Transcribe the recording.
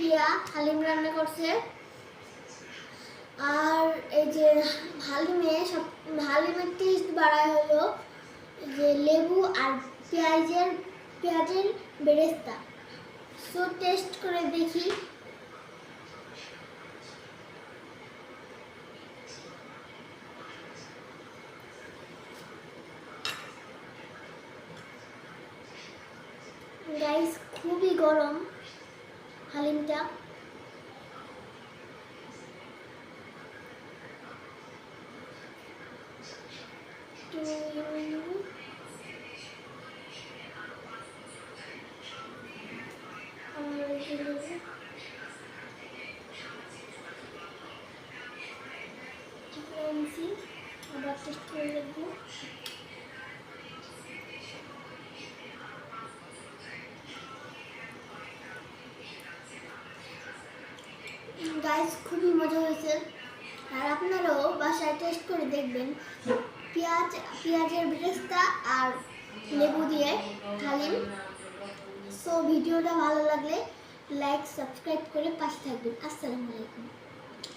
দিয়া হালিম রান্না করছে। আর এই যে হালিমের টেস্ট বাড়ায় হলো যে লেবু আর পেঁয়াজের বেরেস্তা। সো টেস্ট করে দেখি। গাইস খুবই গরম হালিমটা। আবার টেস্ট করে দেখবো। গাইস খুবই মজা হয়েছে। আর আপনারাও বাসায় টেস্ট করে দেখবেন পেঁয়াজের বেরেস্তা আর লেবু দিয়ে হালিম। সো ভিডিওটা ভালো লাগলে লাইক সাবস্ক্রাইব করে পাশে থাকবেন। আসসালামু আলাইকুম।